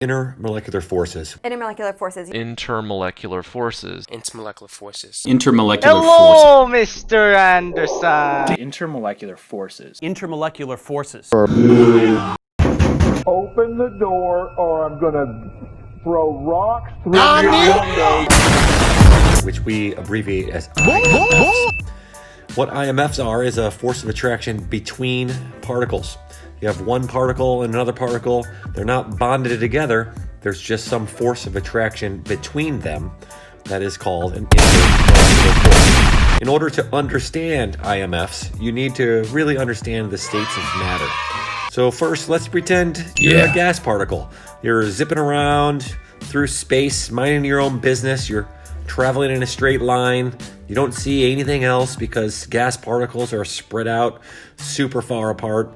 Intermolecular forces. Intermolecular forces. Intermolecular forces. Intermolecular forces. Intermolecular Hello, Mr. Anderson. Intermolecular forces. Intermolecular forces. Open the door or I'm gonna throw rocks through your window. Which we abbreviate as IMFs. What IMFs are is a force of attraction between particles. You have one particle and another particle. They're not bonded together. There's just some force of attraction between them that is called an intermolecular force. In order to understand IMFs, you need to really understand the states of matter. So first, let's pretend you're a gas particle. You're zipping around through space, minding your own business. You're traveling in a straight line. You don't see anything else because gas particles are spread out super far apart.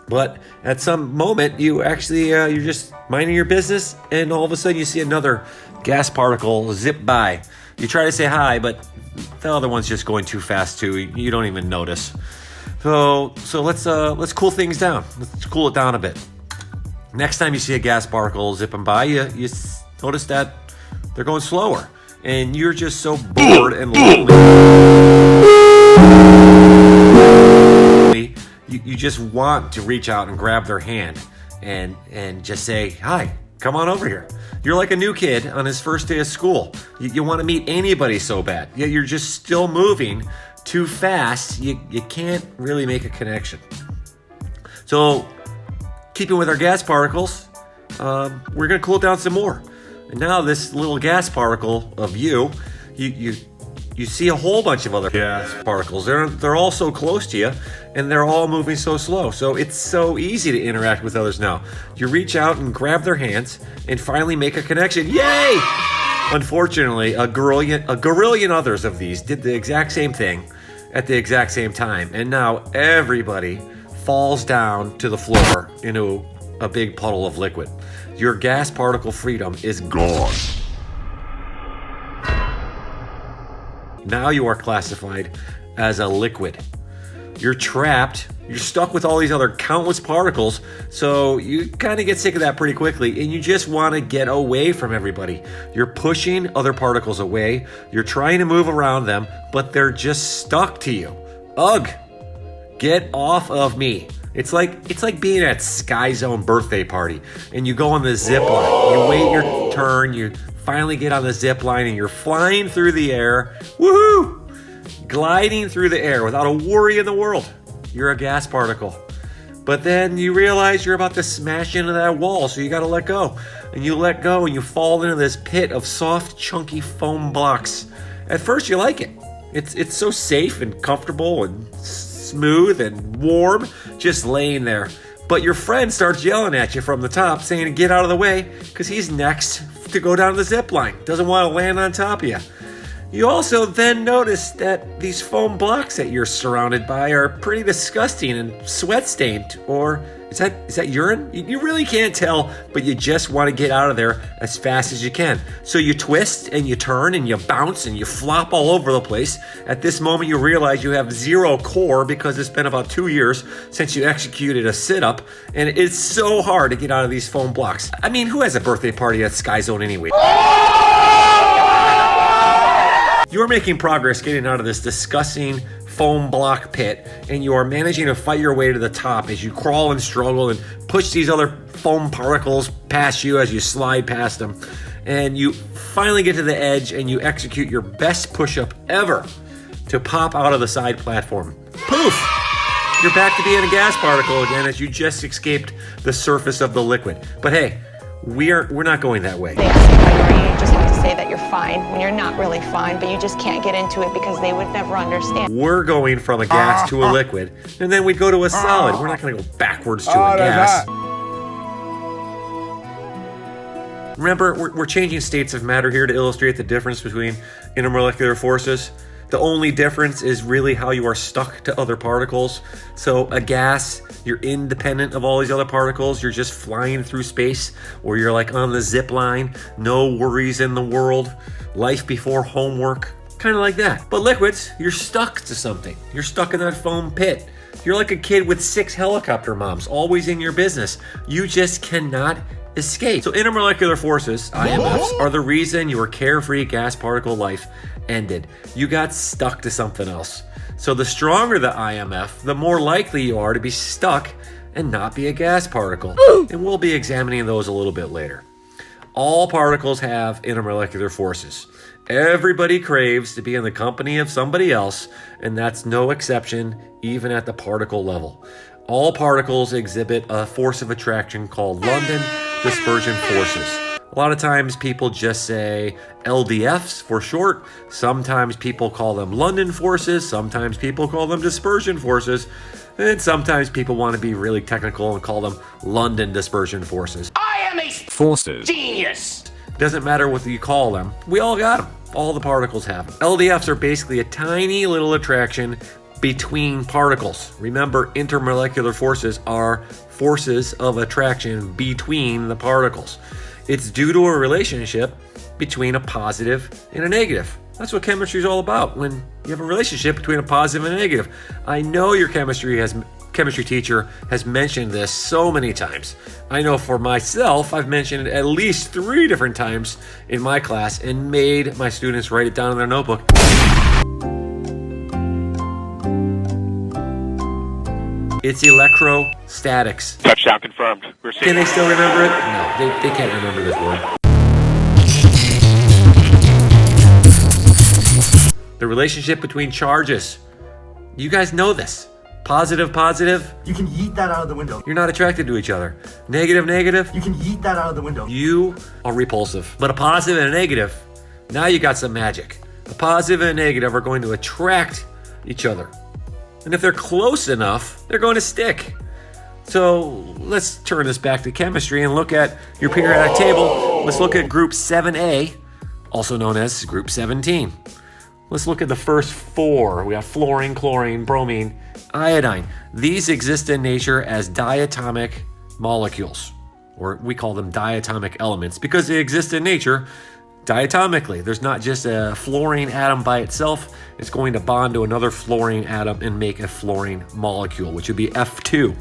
But at some moment, you actually, you're just minding your business, and all of a sudden you see another gas particle zip by. You try to say hi, but the other one's just going too fast too. You don't even notice. So let's cool things down. Let's cool it down a bit. Next time you see a gas particle zipping by, you notice that they're going slower, and you're just so bored and lonely. You just want to reach out and grab their hand and just say, hi, come on over here. You're like a new kid on his first day of school. You want to meet anybody so bad, yet you're just still moving too fast. You can't really make a connection. So, keeping with our gas particles, we're going to cool it down some more. And now this little gas particle of you see a whole bunch of other gas particles. They're all so close to you, and they're all moving so slow. So it's so easy to interact with others now. You reach out and grab their hands and finally make a connection. Yay! Unfortunately, a gorillion others of these did the exact same thing at the exact same time. And now everybody falls down to the floor into a big puddle of liquid. Your gas particle freedom is gone. Now you are classified as a liquid. You're trapped. You're stuck with all these other countless particles, so you kind of get sick of that pretty quickly, and you just want to get away from everybody. You're pushing other particles away. You're trying to move around them, but they're just stuck to you. Ugh! Get off of me. It's like being at Sky Zone birthday party, and you go on the zip line. You wait your turn. You finally get on the zip line, and you're flying through the air. Woohoo! Gliding through the air without a worry in the world. You're a gas particle. But then you realize you're about to smash into that wall, so you gotta let go. And you let go, and you fall into this pit of soft, chunky foam blocks. At first, you like it. It's so safe and comfortable and smooth and warm, just laying there. But your friend starts yelling at you from the top, saying to get out of the way, because he's next to go down the zip line. Doesn't want to land on top of you. You also then notice that these foam blocks that you're surrounded by are pretty disgusting and sweat-stained. Or is that urine? You really can't tell, but you just want to get out of there as fast as you can. So you twist and you turn and you bounce and you flop all over the place. At this moment, you realize you have zero core because it's been about 2 years since you executed a sit-up, and it's so hard to get out of these foam blocks. I mean, who has a birthday party at Sky Zone anyway? You're making progress getting out of this disgusting foam block pit, and you are managing to fight your way to the top as you crawl and struggle and push these other foam particles past you as you slide past them. And you finally get to the edge, and you execute your best push-up ever to pop out of the side platform. Poof! You're back to being a gas particle again as you just escaped the surface of the liquid. But hey, we're not going that way. They ask you how you are, you just have to say that you're fine when you're not really fine, but you just can't get into it because they would never understand. We're going from a gas to a liquid, and then we go to a solid. We're not going to go backwards to a gas. Remember, we're changing states of matter here to illustrate the difference between intermolecular forces. The only difference is really how you are stuck to other particles. So a gas, you're independent of all these other particles. You're just flying through space, or you're like on the zip line. No worries in the world. Life before homework. Kind of like that. But liquids, you're stuck to something. You're stuck in that foam pit. You're like a kid with 6 helicopter moms, always in your business. You just cannot escape. So intermolecular forces, IMFs, are the reason your carefree gas particle life ended. You got stuck to something else. So the stronger the IMF, the more likely you are to be stuck and not be a gas particle. And we'll be examining those a little bit later. All particles have intermolecular forces. Everybody craves to be in the company of somebody else, and that's no exception, even at the particle level. All particles exhibit a force of attraction called London Dispersion Forces. A lot of times people just say LDFs for short. Sometimes people call them London forces. Sometimes people call them dispersion forces. And sometimes people want to be really technical and call them London dispersion forces. I am a Forces. genius. Doesn't matter what you call them. We all got them. All the particles have them. LDFs are basically a tiny little attraction between particles. Remember, intermolecular forces are forces of attraction between the particles. It's due to a relationship between a positive and a negative. That's what chemistry is all about, when you have a relationship between a positive and a negative. I know your chemistry teacher has mentioned this so many times. I know for myself, I've mentioned it at least 3 different times in my class and made my students write it down in their notebook. It's electrostatics. Touchdown confirmed. We're Can seeing they still remember it? No, they can't remember this word. The relationship between charges. You guys know this. Positive, positive. You can yeet that out of the window. You're not attracted to each other. Negative, negative. You can yeet that out of the window. You are repulsive. But a positive and a negative, now you got some magic. A positive and a negative are going to attract each other. And if they're close enough, they're going to stick. So let's turn this back to chemistry and look at your periodic table. Let's look at group 7A, also known as group 17. Let's look at the first 4. We have fluorine, chlorine, bromine, iodine. These exist in nature as diatomic molecules, or we call them diatomic elements because they exist in nature diatomically. There's not just a fluorine atom by itself. It's going to bond to another fluorine atom and make a fluorine molecule, which would be F2.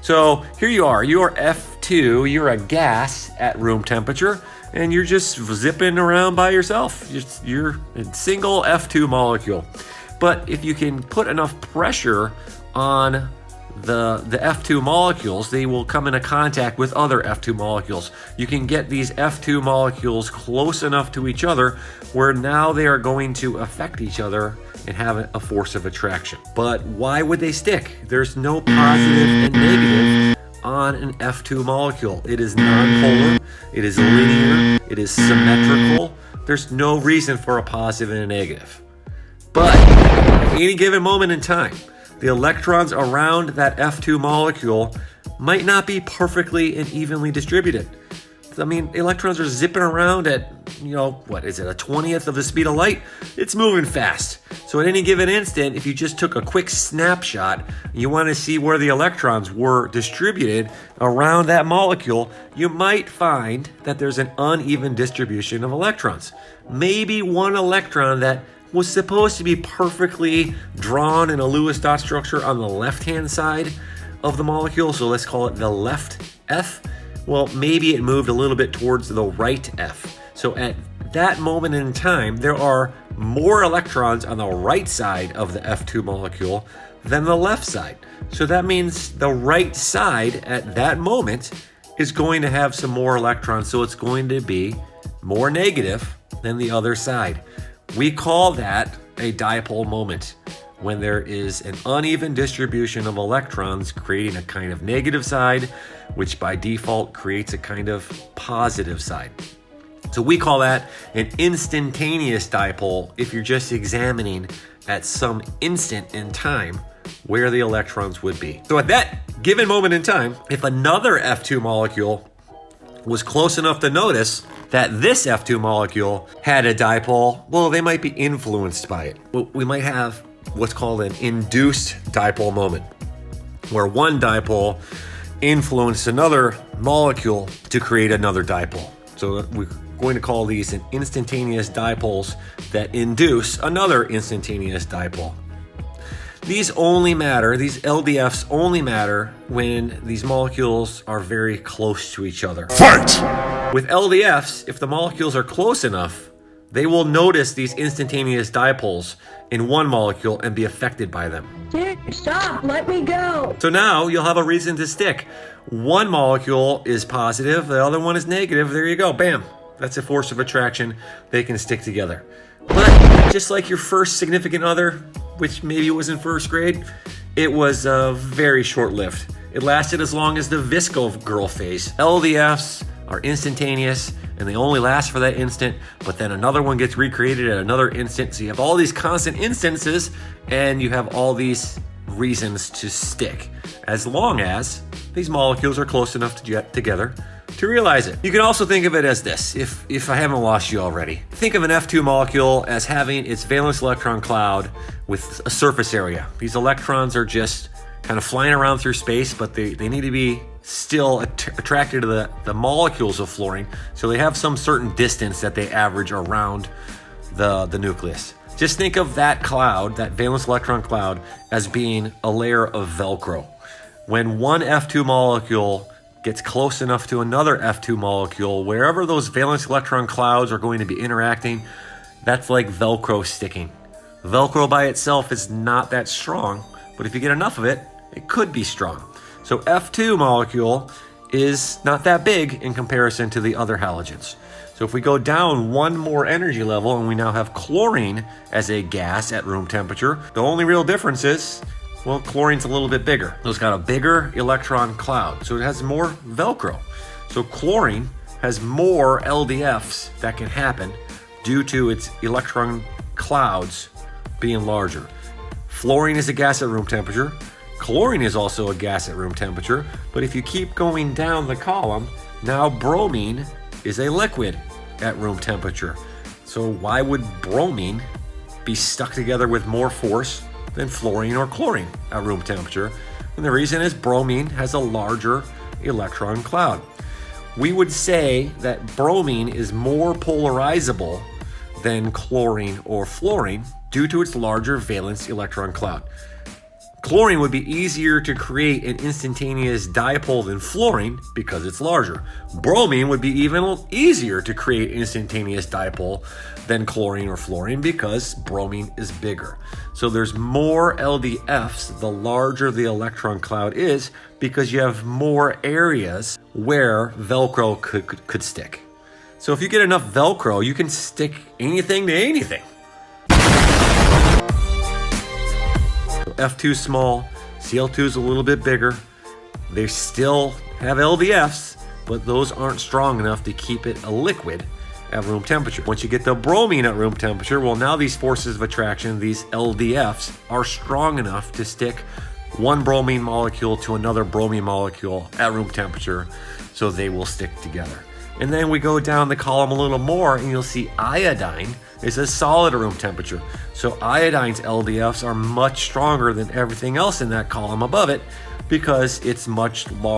So here you are F2, you're a gas at room temperature, and you're just zipping around by yourself. You're a single F2 molecule. But if you can put enough pressure on the F2 molecules, they will come into contact with other F2 molecules. You can get these F2 molecules close enough to each other where now they are going to affect each other and have a force of attraction. But why would they stick? There's no positive and negative on an F2 molecule. It is nonpolar, it is linear, it is symmetrical. There's no reason for a positive and a negative. But at any given moment in time, the electrons around that F2 molecule might not be perfectly and evenly distributed. I mean, electrons are zipping around at, what is it, a 20th of the speed of light? It's moving fast. So at any given instant, if you just took a quick snapshot, you want to see where the electrons were distributed around that molecule, you might find that there's an uneven distribution of electrons. Maybe one electron that was supposed to be perfectly drawn in a Lewis dot structure on the left-hand side of the molecule, so let's call it the left F. Well, maybe it moved a little bit towards the right F. So at that moment in time, there are more electrons on the right side of the F2 molecule than the left side. So that means the right side at that moment is going to have some more electrons, so it's going to be more negative than the other side. We call that a dipole moment, when there is an uneven distribution of electrons creating a kind of negative side, which by default creates a kind of positive side. So we call that an instantaneous dipole if you're just examining at some instant in time where the electrons would be. So at that given moment in time, if another F2 molecule was close enough to notice that this F2 molecule had a dipole, well, they might be influenced by it. We might have what's called an induced dipole moment, where one dipole influenced another molecule to create another dipole. So we're going to call these an instantaneous dipoles that induce another instantaneous dipole. These LDFs only matter when these molecules are very close to each other. Fight! With LDFs, if the molecules are close enough, they will notice these instantaneous dipoles in one molecule and be affected by them. Dude, stop, let me go. So now you'll have a reason to stick. One molecule is positive, the other one is negative. There you go, bam. That's a force of attraction. They can stick together. But just like your first significant other, which maybe was in first grade, it was very short-lived. It lasted as long as the Visco girl phase. LDFs are instantaneous, and they only last for that instant, but then another one gets recreated at another instant. So you have all these constant instances, and you have all these reasons to stick, as long as these molecules are close enough to get together to realize it. You can also think of it as this, if I haven't lost you already. Think of an F2 molecule as having its valence electron cloud with a surface area. These electrons are just kind of flying around through space, but they need to be still attracted to the molecules of fluorine, so they have some certain distance that they average around the nucleus. Just think of that cloud, that valence electron cloud, as being a layer of Velcro. When one F2 molecule gets close enough to another F2 molecule, wherever those valence electron clouds are going to be interacting, that's like Velcro sticking. Velcro by itself is not that strong, but if you get enough of it, it could be strong. So F2 molecule is not that big in comparison to the other halogens. So if we go down one more energy level and we now have chlorine as a gas at room temperature, the only real difference is, well, chlorine's a little bit bigger. So it's got a bigger electron cloud, so it has more Velcro. So chlorine has more LDFs that can happen due to its electron clouds being larger. Fluorine is a gas at room temperature. Chlorine is also a gas at room temperature, but if you keep going down the column, now bromine is a liquid at room temperature. So why would bromine be stuck together with more force than fluorine or chlorine at room temperature? And the reason is bromine has a larger electron cloud. We would say that bromine is more polarizable than chlorine or fluorine due to its larger valence electron cloud. Chlorine would be easier to create an instantaneous dipole than fluorine because it's larger. Bromine would be even easier to create instantaneous dipole than chlorine or fluorine because bromine is bigger. So there's more LDFs the larger the electron cloud is because you have more areas where Velcro could stick. So if you get enough Velcro, you can stick anything to anything. F2 is small, Cl2 is a little bit bigger. They still have LDFs, but those aren't strong enough to keep it a liquid at room temperature. Once you get the bromine at room temperature, well, now these forces of attraction, these LDFs, are strong enough to stick one bromine molecule to another bromine molecule at room temperature, so they will stick together. And then we go down the column a little more and you'll see iodine is a solid at room temperature. So iodine's LDFs are much stronger than everything else in that column above it because it's much larger.